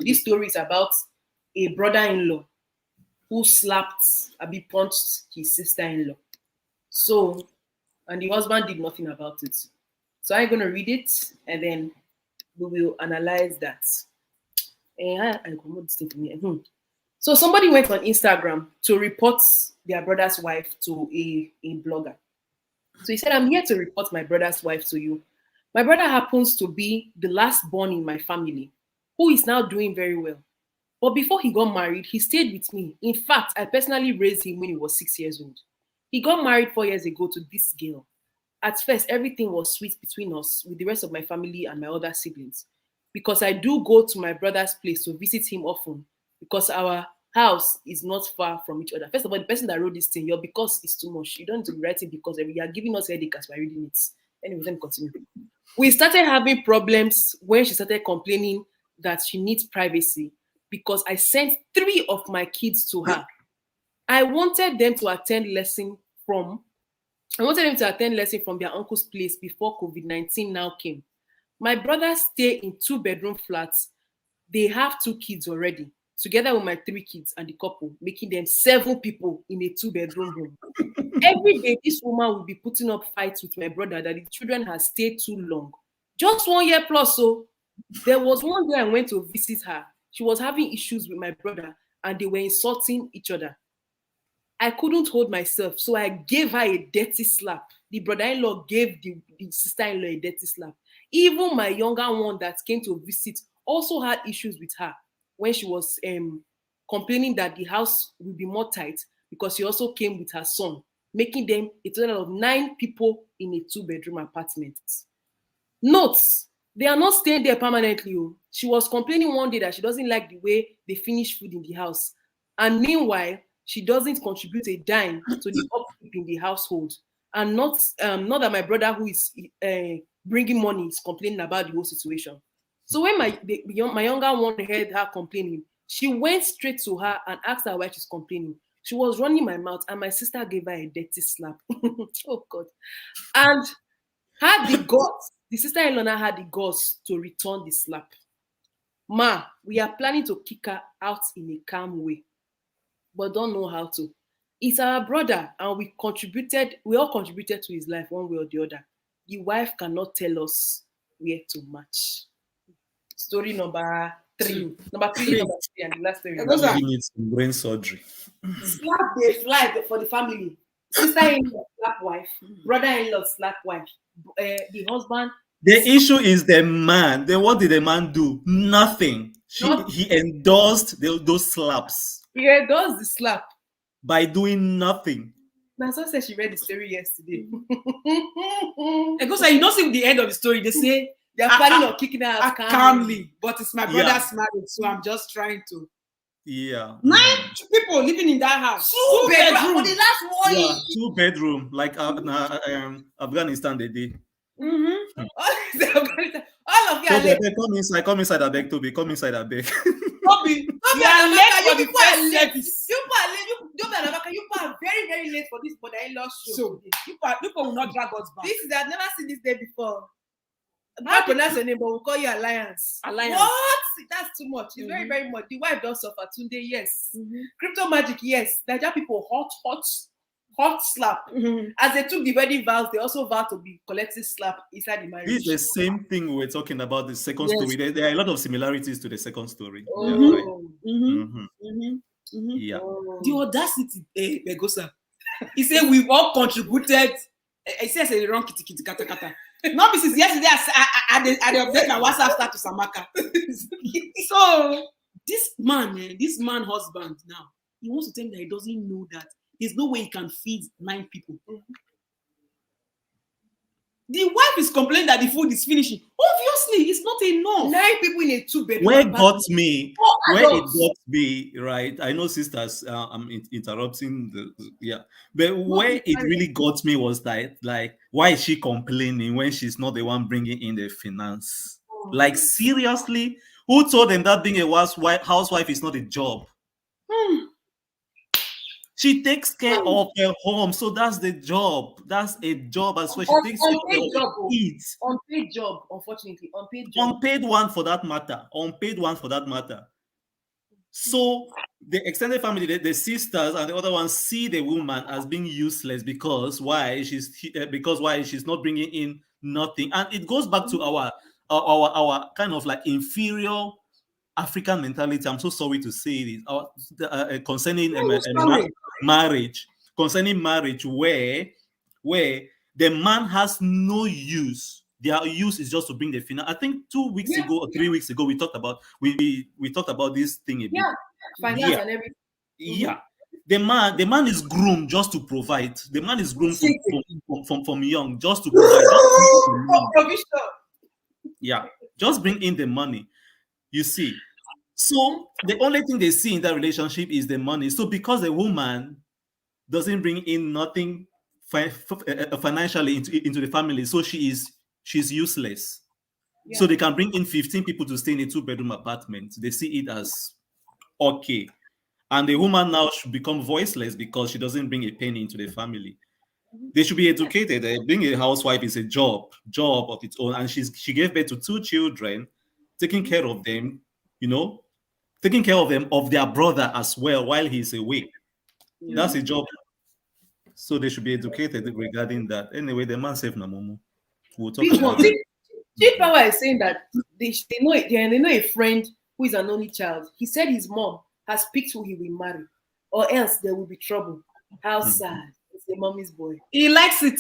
This story is about a brother-in-law who punched his sister-in-law. So, and the husband did nothing about it. So I'm going to read it and then we will analyze that. So somebody went on Instagram to report their brother's wife to a blogger. So he said, I'm here to report my brother's wife to you. My brother happens to be the last born in my family, who is now doing very well. But before he got married, he stayed with me. In fact, I personally raised him when he was 6 years old. He got married 4 years ago to this girl. At first, everything was sweet between us with the rest of my family and my other siblings. Because I do go to my brother's place to visit him often, because our house is not far from each other. First of all, the person that wrote this thing, your because is too much. You don't need to be writing because you are giving us headache as we're reading it. Anyway, let me continue. We started having problems when she started complaining that she needs privacy because I sent 3 of my kids to her. I wanted them to attend lesson from their uncle's place before COVID-19 now came. My brothers stay in 2-bedroom flats. They have 2 kids already, together with my 3 kids and the couple, making them 7 people in a 2-bedroom room. Every day, this woman will be putting up fights with my brother that the children have stayed too long. Just 1 year plus. So there was one day I went to visit her. She was having issues with my brother and they were insulting each other. I couldn't hold myself, so I gave her a dirty slap. The brother-in-law gave the sister-in-law a dirty slap. Even my younger one that came to visit also had issues with her when she was complaining that the house will be more tight because she also came with her son, making them a total of 9 people in a 2-bedroom apartment. Notes, they are not staying there permanently. She was complaining one day that she doesn't like the way they finish food in the house. And meanwhile, she doesn't contribute a dime to the upkeep in the household. And not that my brother who is bringing money is complaining about the whole situation. So when my younger one heard her complaining, she went straight to her and asked her why she's complaining. She was running my mouth and my sister gave her a dirty slap. Oh God. And the sister-in-law had the guts to return the slap. Ma, we are planning to kick her out in a calm way, but don't know how to. It's our brother and we all contributed to his life one way or the other. The wife cannot tell us where to match. Story number 3. Number 3 and the last story. He needs brain surgery. Slap the fly for the family. Sister-in-law slap wife. Brother-in-law slap wife. The husband. The issue is the man. Then what did the man do? Nothing. He endorsed those slaps. He endorsed the slap by doing nothing. Naso said she read the story yesterday. Because you don't see the end of the story. They say they are planning on kicking her out calmly. But it's my brother's marriage, so I'm just trying to. Yeah. 9 people living in that house. 2 bedroom. For the last one. Yeah, 2 bedroom, like Afghanistan they did. Mm-hmm. All of you are late. Come inside a bag, Toby. Come inside a bag. Toby, you are late for the first service. You are very, very late for this brother-in-law show. So people will not drag us back. I've never seen this day before. I pronounce your name, but we'll call you Alliance. What? That's too much. It's very, very much. The wife does suffer. Tunde, yes. Crypto magic, yes. Nigeria people, hot slap. As they took the wedding vows, they also vowed to be collecting slap inside the marriage. It's the same thing we were talking about the second story. There are a lot of similarities to the second story. Yeah. The audacity, Begosa. He said we've all contributed. He says a wrong kitty kata kata. Not since yesterday I update my WhatsApp status Amaka. So this man husband now, he wants to tell me that he doesn't know that there's no way he can feed 9 people. The wife is complaining that the food is finishing. Obviously, it's not enough. 9 people in a 2-bedroom. Where it got me, right? I know sisters, I'm interrupting but where it really got me was that, like, why is she complaining when she's not the one bringing in the finance? Like, seriously, who told them that being a housewife is not a job? She takes care of her home, so that's the job. That's a job as well. She takes care of Unpaid her job. kids. Unpaid job, unfortunately. Unpaid job. Unpaid one for that matter. Unpaid one for that matter. So the extended family, the sisters and the other ones see the woman as being useless because why? She's not bringing in nothing, and it goes back to our kind of like inferior African mentality. I'm so sorry to say this. Concerning marriage, concerning marriage, where the man has no use. Their use is just to bring the finance. I think 2 weeks ago or 3 weeks ago, we talked about this thing a bit. Finance and everything. Yeah. The man is groomed just to provide. The man is groomed from young just to provide. Provision. Yeah, just bring in the money. You see. So the only thing they see in that relationship is the money. So because the woman doesn't bring in nothing financially into the family, so she's useless. Yeah. So they can bring in 15 people to stay in a 2-bedroom apartment. They see it as okay. And the woman now should become voiceless because she doesn't bring a penny into the family. They should be educated. Being a housewife is a job of its own. And she gave birth to 2 children, taking care of them, taking care of them, of their brother as well while he's away. Yeah. That's a job. So they should be educated regarding that. Anyway, the man saved Namomo. We'll talk about it. Chief Power is saying that they know a friend who is an only child. He said his mom has picked who he will marry, or else there will be trouble. How sad. It's a mommy's boy. He likes it.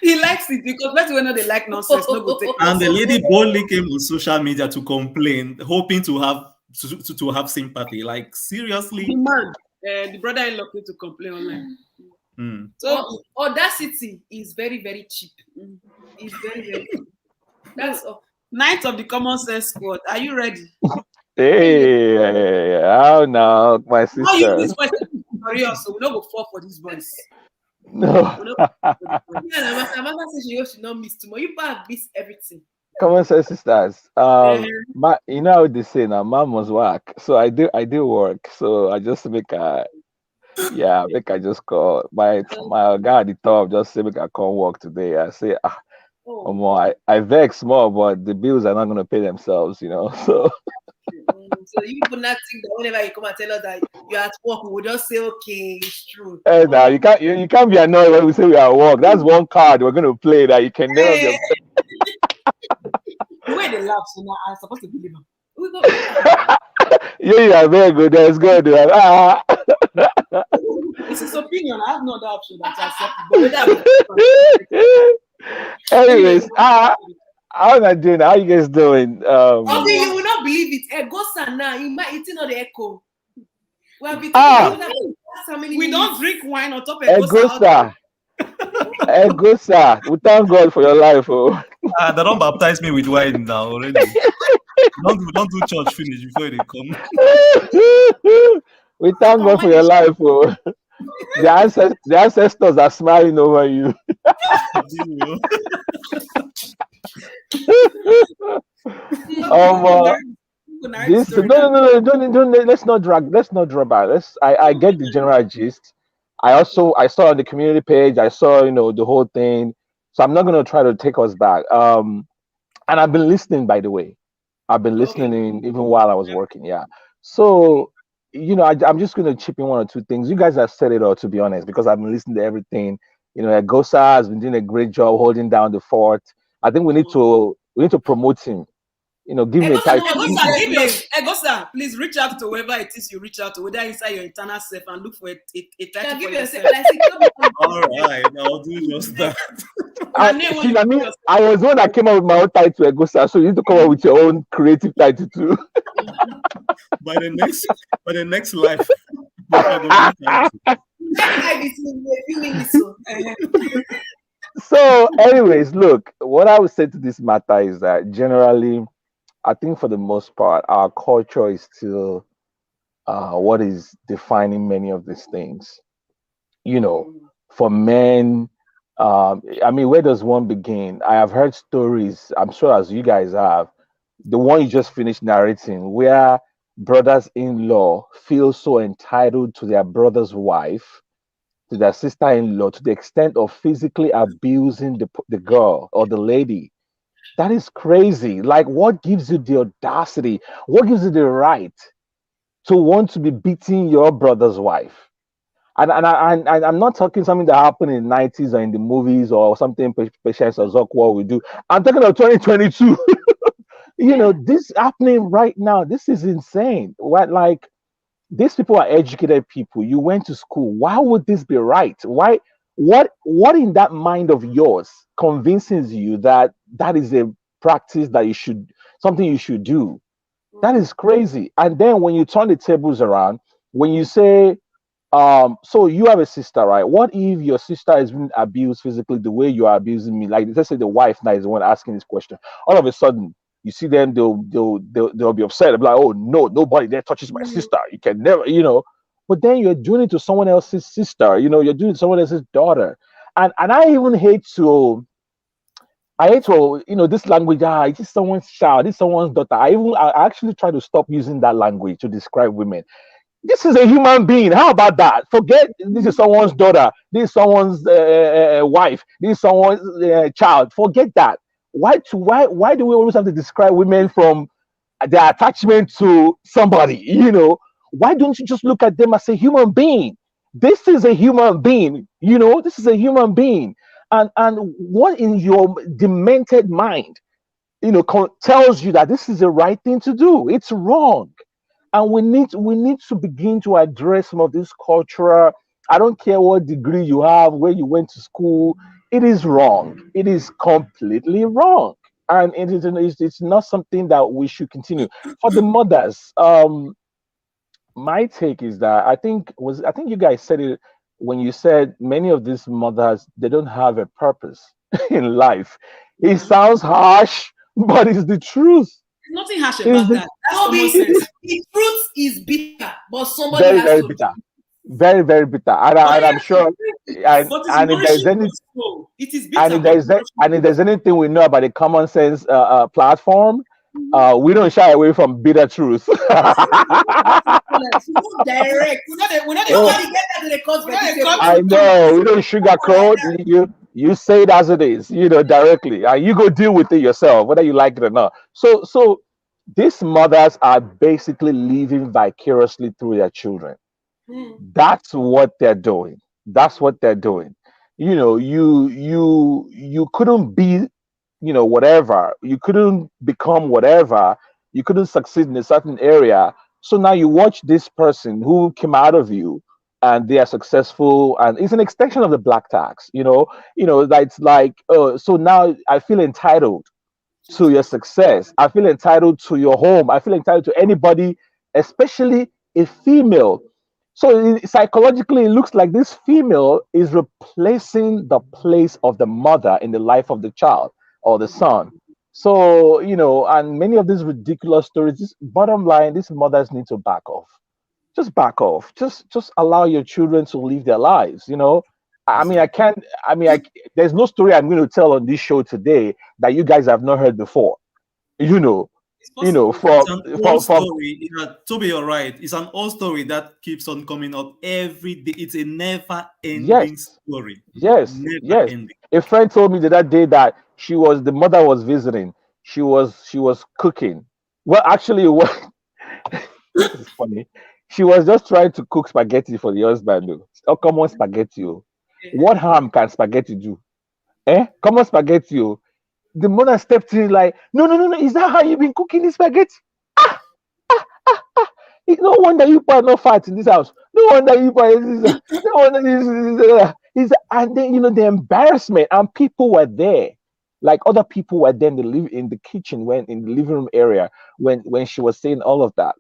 He likes it because that's when they like nonsense. And the lady boldly came on social media to complain, hoping to have sympathy. Like, seriously? The man, the brother-in-law came to complain online. So audacity is very, very cheap. It's very, very cheap. That's all. Ninth of the Common Sense Squad. Are you ready? Hey, how now, my sister? How you this voice? So we don't go fall for this voice. No. Amaka says she hopes she not miss tomorrow. You probably miss everything. Common Sense Sisters. You know how they say now, mom must work. So I do work. So I just make I just call my guy at the top, just say make I come work today. I say I vex more, but the bills are not gonna pay themselves, So so you people not think that whenever you come and tell us that you're at work, we will just say, okay, it's true. Hey, now you can't be annoyed when we say we are at work. That's one card we're gonna play that you can never be. The way they laugh, so now I'm supposed to believe them. You are very good. That's good. It's his opinion. I have no other option than to accept. Anyways, how am I doing? How you guys doing? You will not believe it. Egosa now, you might eating on the echo. We don't drink wine on top of Egosa. Egosa. We thank God for your life. They don't baptize me with wine now already. don't do church finish before they come. We thank God for your life. The ancestors are smiling over you. No, let's not drag out. I get the general gist. I saw on the community page, I saw the whole thing. So I'm not gonna try to take us back. And I've been listening, by the way. I've been listening even while I was working. Yeah. So I'm just gonna chip in 1 or 2 things. You guys have said it all, to be honest, because I've been listening to everything. Egosa has been doing a great job holding down the fort. I think we need to promote him. Give him a title. Egosa, please reach out to whoever it is you reach out to, whether inside your internal self, and look for a title for yourself. All right, I'll do just that. I was the one that came up with my own title, Egosa. So you need to come up with your own creative title too. by the next life. So, anyways, look, what I would say to this matter is that generally, I think for the most part, our culture is still what is defining many of these things. For men, where does one begin? I have heard stories, I'm sure as you guys have, the one you just finished narrating, where brothers-in-law feel so entitled to their brother's wife to their sister-in-law to the extent of physically abusing the girl or the lady. That is crazy. Like, what gives you the audacity? What gives you the right to want to be beating your brother's wife? And I'm not talking something that happened in the 90s or in the movies or something Patience or Zokwa will do. I'm talking of 2022. This happening right now. This is insane. What, like, these people are educated people. You went to school. Why would this be right? Why? What in that mind of yours convinces you that that is a practice that you should something you should do? That is crazy. And then when you turn the tables around, when you say, so you have a sister, right? What if your sister is being abused physically the way you are abusing me? Like, let's say the wife now is the one asking this question. All of a sudden, you see them, they'll be upset. They'll be like, oh no, nobody there touches my sister. You can never. But then you're doing it to someone else's sister. You're doing it to someone else's daughter. And I hate to, this language, this is someone's child, this is someone's daughter. I actually try to stop using that language to describe women. This is a human being. How about that? Forget this is someone's daughter. This is someone's wife. This is someone's child. Forget that. Why do we always have to describe women from their attachment to somebody? Why don't you just look at them as a human being? This is a human being. This is a human being. And what in your demented mind, tells you that this is the right thing to do? It's wrong. And we need to begin to address some of this cultural. I don't care what degree you have, where you went to school. It is wrong. It is completely wrong, and it's not something that we should continue. For the mothers, my take is that I think you guys said it when you said many of these mothers, they don't have a purpose in life. It sounds harsh, but it's the truth. There's nothing harsh It's about the, that. That's common sense. The truth is bitter, but somebody very has very to. bitter, very very bitter, Oh, and I'm yes, sure, and but it's and if there's nourishing any your soul. It is and bitter, if but there's and if there's anything we know about the common sense platform, we don't shy away from bitter truth. You go direct. we know they Oh, cut. Nobody get that to the cost We know they vegetable. cut I to know we don't Like sugarcoat. that. You say it as it is, directly, and you go deal with it yourself, whether you like it or not. So these mothers are basically living vicariously through their children. Mm. That's what they're doing. That's what they're doing. You couldn't be, whatever. You couldn't become whatever. You couldn't succeed in a certain area. So now you watch this person who came out of you and they are successful, and it's an extension of the black tax. That's like, so now I feel entitled to your success. I feel entitled to your home. I feel entitled to anybody, especially a female. So psychologically, it looks like this female is replacing the place of the mother in the life of the child or the son. So, and many of these ridiculous stories, bottom line, these mothers need to back off. Just back off. Just allow your children to live their lives. I mean, I can't. I mean, there's no story I'm going to tell on this show today that you guys have not heard before. You know, it's possible. It's from an old from story. Yeah, Toby, you're right. It's an old story that keeps on coming up every day. It's a yes, never-ending story. yes, Never yes. ending. A friend told me that day that the mother was visiting. She was cooking. Well, actually, what this is funny. She was just trying to cook spaghetti for the husband. Though. Oh, common spaghetti. Oh. What harm can spaghetti do? Common spaghetti. Oh. The mother stepped in like, no, no, no, no. Is that how you've been cooking this spaghetti? It's no wonder you are not fat in this house. No wonder you are. No wonder and then the embarrassment, and people were there. Like other people were there in the kitchen, when in the living room area, when she was saying all of that.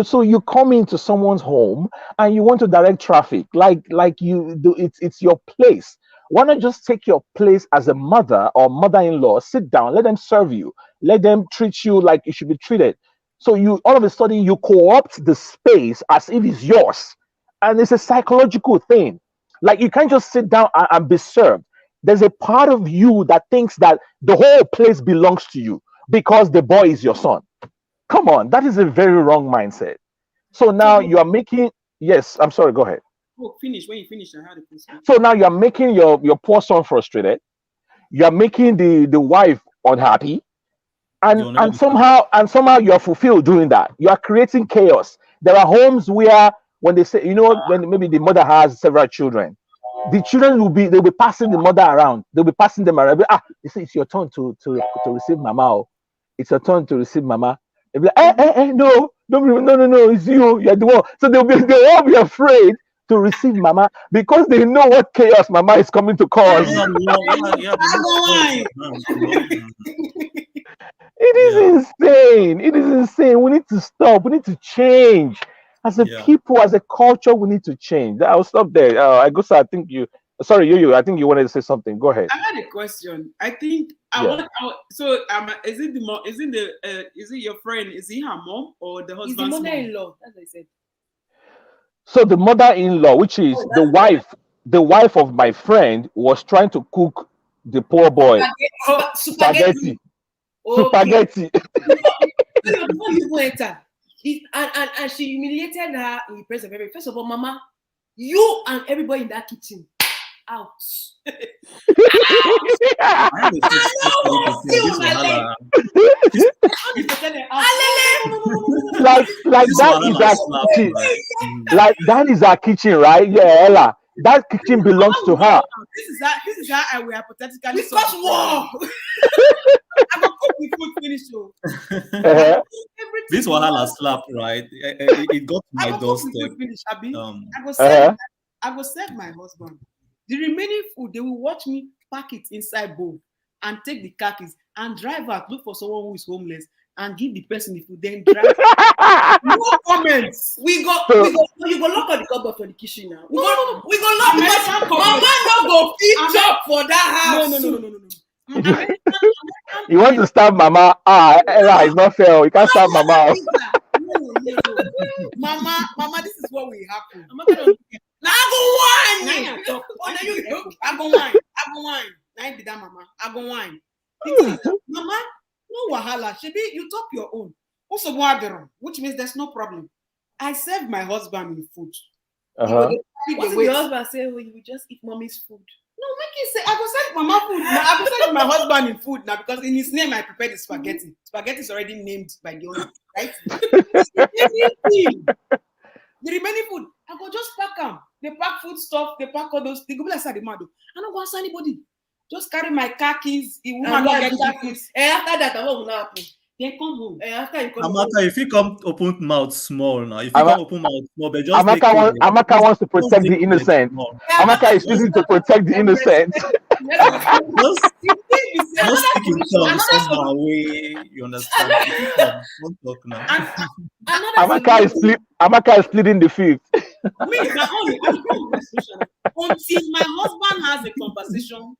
So you come into someone's home and you want to direct traffic, like you do. It's your place. Why not just take your place as a mother or mother-in-law? Sit down, let them serve you, let them treat you like you should be treated. So you all of a sudden you co-opt the space as if it's yours, and it's a psychological thing. Like you can't just sit down and be served. There's a part of you that thinks that the whole place belongs to you because the boy is your son. Come on, that is a very wrong mindset. So now So, you are making. Yes, I'm sorry. Go ahead. Oh, finish. When you finish, I had a question. So now you're making your poor son frustrated. You're making the wife unhappy, You'll never and be somehow you're fulfilled doing that. You are creating chaos. There are homes where when they say, when maybe the mother has several children, the children they'll be passing the mother around. They'll be passing them around. They say it's your turn to receive mama. Oh. It's your turn to receive mama. They'll be like, no, no, it's you. You're the one. So they'll all be afraid to receive mama because they know what chaos mama is coming to cause. It is insane. It is insane. We need to stop. We need to change. As a people, as a culture, we need to change. I'll stop there. I guess I think you. Sorry, you. I think you wanted to say something. Go ahead. I had a question. I think is it your friend? Is he her mom or the husband's He's the mom? mother-in-law. That's what I said. So the mother-in-law, which is the wife of my friend, was trying to cook the poor boy spaghetti. Spaghetti. Before you enter, and she humiliated her in the presence of everybody. First of all, Mama, you and everybody in that kitchen out. Like that is our kitchen. Like that is our kitchen, right? Yeah, Ella. That kitchen belongs to her. This is how I will hypothetically. Because war. I will cook the food finish. This wahala slap, right? It got to my doorstep. I will serve my husband. The remaining food, they will watch me pack it inside bowl and take the khakis and drive out, look for someone who is homeless and give the person the food, then drive. No comments. You go lock on the cupboard for the kitchen now. We go lock because Mama no go feed job for that house. No. You want to stab Mama? Ella, it's not fair. You can't stab Mama. No. Mama, this is what will happen. Now I go wine. Now be that, Mama. I go wine. Mama, no wahala. You talk your own. Also, which means there's no problem. I serve my husband in food. What if your husband say, "Well, you will just eat mommy's food"? No, make it say, I will serve Mama food. I will serve my husband in food now because in his name I prepared the spaghetti. Spaghetti is already named by the owner, right? The remaining food, I go just pack them. They pack food stuff, they pack all those. They go like the mado. I don't go ask anybody. Just carry my khakis. And after that, I won't happen. Then come home. After you come Amaka, if you come open mouth small now, if you come open mouth small, but just Amaka wants to protect the innocent. Amaka is choosing to protect the innocent. Just speak in tongues somehow way, you understand? Don't talk now. Amaka is pleading the fifth. Until my husband has a conversation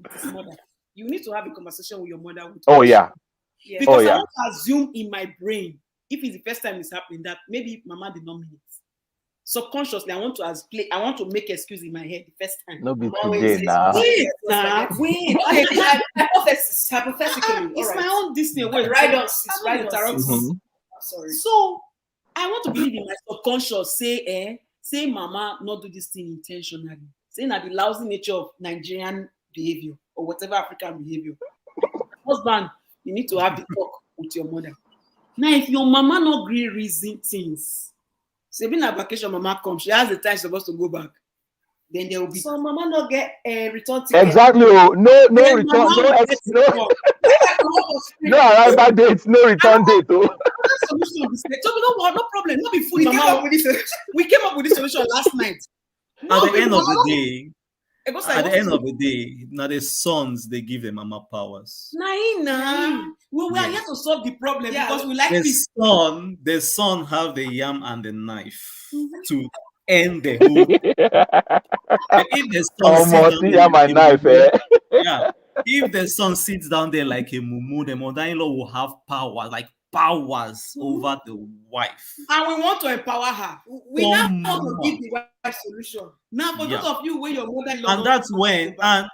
with his mother, you need to have a conversation with your mother. Yeah. Because I want to assume in my brain, if it's the first time it's happening, that maybe Mama did not mean it. Subconsciously, I want to make excuse in my head the first time. No be today now. Wait. Hypothetically. It's my own Disney. Wait, right on. Sorry. So I want to believe in my subconscious. Say Mama not do this thing intentionally. Saying that the lousy nature of Nigerian behavior or whatever African behavior. Husband, you need to have the talk with your mother. Now, if your mama not agree reason things, say being a vacation, mama comes, she has the time she's supposed to go back. Then there will be so mama not get a return ticket. Exactly. No return. No arrival date. No return date. So no problem. No be food. We came up with this solution last night. At the end of the day, now the sons they give the mama powers. We are here to solve the problem because we like the son have the yam and the knife to end the whole. If the son if the son sits down there like a mumu, the mother-in-law will have powers over the wife. And we want to empower her. We now want to give the wife solution. Now, for those of you where your mother-in-law, and that's when I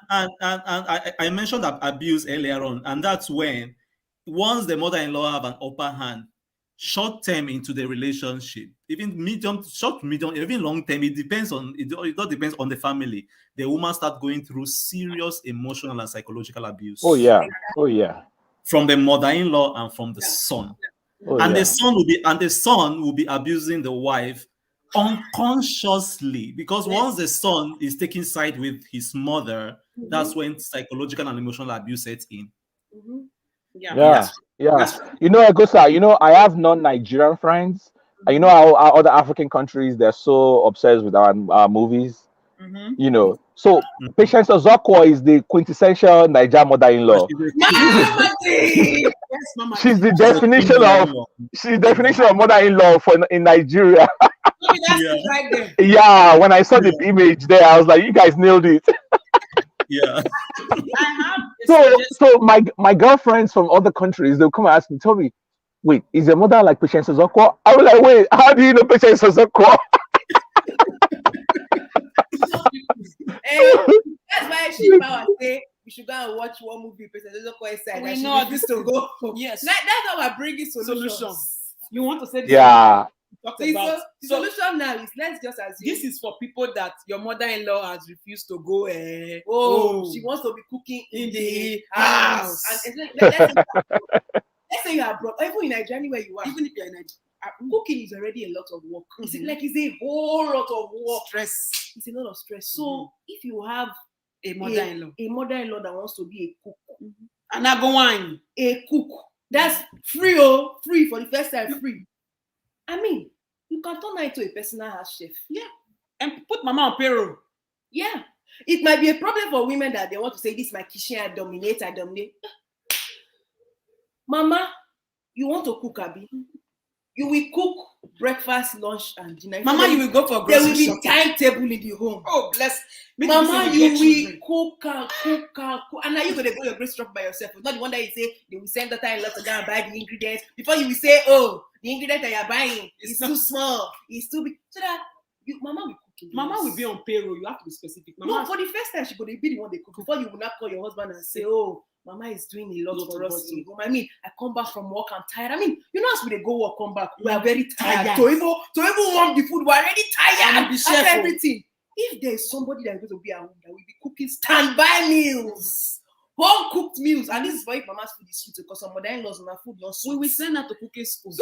mentioned that abuse earlier on, and that's when once the mother-in-law have an upper hand, short term into the relationship, even short, medium, even long term, it depends on it all depends on the family. The woman start going through serious emotional and psychological abuse. Oh yeah. Oh yeah. From the mother-in-law and from the son. Oh And yeah. the son will be abusing the wife unconsciously, because once the son is taking side with his mother, that's when psychological and emotional abuse sets in. Yeah. Yeah. You know, Agosa, you know, I have non-Nigerian friends. And you know how other African countries, they're so obsessed with our movies. You know, so Patience Ozokwo is the quintessential Niger mother-in-law. Yes, Mama. She's the definition of mother-in-law in Nigeria. That's right there. Yeah, when I saw the image there, I was like, you guys nailed it. Yeah. I have a So my girlfriends from other countries, they'll come and ask me, tell me, wait, is your mother like Patience Ozokwo? I was like, wait, how do you know Patience Ozokwo? That's why she power say we should go and watch one movie. We know this to go. Yes. That's how we're bringing solutions. You want to say this? Yeah. The solution now is let's just assume This is for people that your mother-in-law has refused to go. she wants to be cooking in the house. And let's say you are abroad, even in Nigeria, anywhere you are, Even if you're in Nigeria, cooking is already a lot of work. It's a whole lot of work. Stress. It's a lot of stress. So if you have A mother-in-law. a mother-in-law that wants to be a cook, And I go wine. a cook, that's free for the first time, free. I mean, you can turn her into a personal house chef. Yeah. And put mama on payroll. Yeah. It might be a problem for women that they want to say, this is my kitchen, I dominate. Mama, you want to cook, Abi? You will cook breakfast, lunch, and dinner. Mama, you will go for there grocery will be shopping. timetable in the home. Oh, bless. Mama, you will cook. And now you're going to go your grocery shop by yourself. It's not the one that you say they will send daughter-in-law to go and buy the ingredients. Before you will say, oh, the ingredient that you're buying is too small, it's too big. So that Mama will cook. Mama will be on payroll. You have to be specific. Mama, No, for the first time, she could be the one they cook. Before you will not call your husband and say, oh, Mama is doing a lot for us in the home. I mean, I come back from work, I'm tired. I mean, you know, as we go work, come back, we are very tired. To even warm the food, we are already tired. After everything. If there's somebody that is going to be at home that will be cooking standby meals, home cooked meals, and this is for if Mama's food is sweet, because some mother-in-laws on our food not sweet. we will send her to cooking school.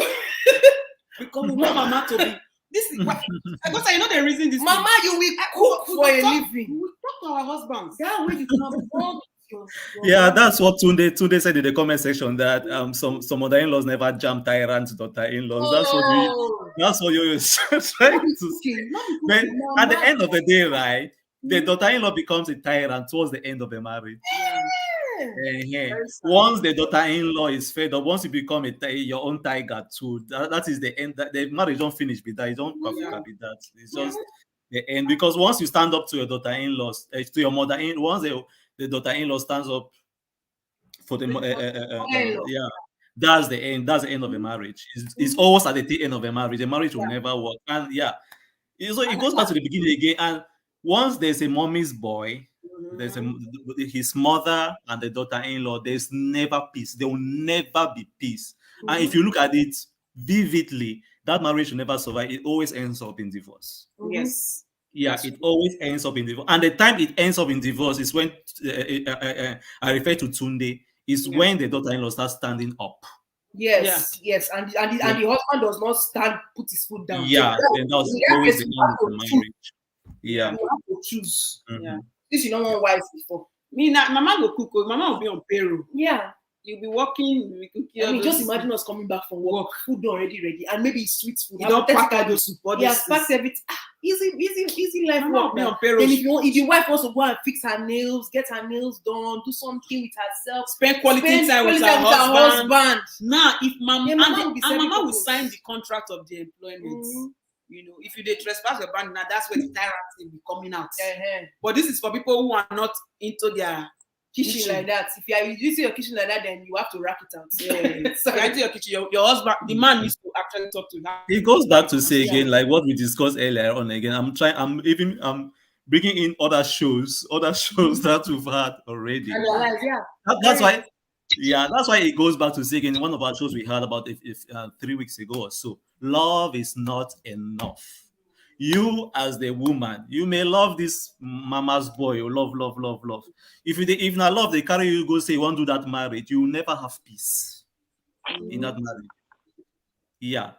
Because we want Mama to be. This is what because I know the reason this. Mama, you will cook for a living. We will talk to our husbands. That way you can afford. Yeah, that's what Tunde said in the comment section, that some mother-in-laws never jam tyrant daughter-in-laws. That's what you're trying to say. But at the end of the day, right, the daughter-in-law becomes a tyrant towards the end of the marriage. Once the daughter-in-law is fed up, once you become your own tiger too, that is the end. The marriage don't finish with that. You don't perfect with that. It's just the end, because once you stand up to your daughter-in-law, to your mother-in, once the daughter-in-law stands up for the that's the end. That's the end of the marriage. It's always at the end of the marriage. The marriage will never work. And so it goes back to the beginning again. And once there's a mommy's boy, there's his mother and the daughter-in-law, there's never peace. There will never be peace. And if you look at it vividly, that marriage will never survive. It always ends up in divorce. Yes. Yeah, it always ends up in divorce. And the time it ends up in divorce is when I refer to Tunde, is when the daughter-in-law starts standing up. Yes. And the husband does not put his foot down. Yeah, and that was always the end of the marriage. Yeah. You have to choose. Mm-hmm. This you know one wife before. Me now, Mama will cook. Mama will be on payroll. Yeah. You'll be working. You'll be cooking. I mean, just imagine us coming back from work, food already ready, and maybe it's sweet food. You don't pack out those soup. He has packed everything. Easy life work. Be on payroll. Then if your wife wants to go and fix her nails, get her nails done, do something with herself, spend quality time with her husband. Now, if Mama will sign the contract of the employment. You know, if you trespass your brand, now that's where the tyrant will be coming out. But this is for people who are not into their kitchen like that. If you are using your kitchen like that, then you have to rack it out. So into your kitchen, your husband, the man needs to actually talk to her. It goes back to say again, like what we discussed earlier on. Again, I'm bringing in other shows that we've had already. Yeah. That's why Yeah, that's why it goes back to saying in one of our shows we heard about if 3 weeks ago or so. Love is not enough. You as the woman, you may love this mama's boy, you love, love, love, love. If not love, they carry you go say you want to do that marriage, you will never have peace in that marriage. Yeah.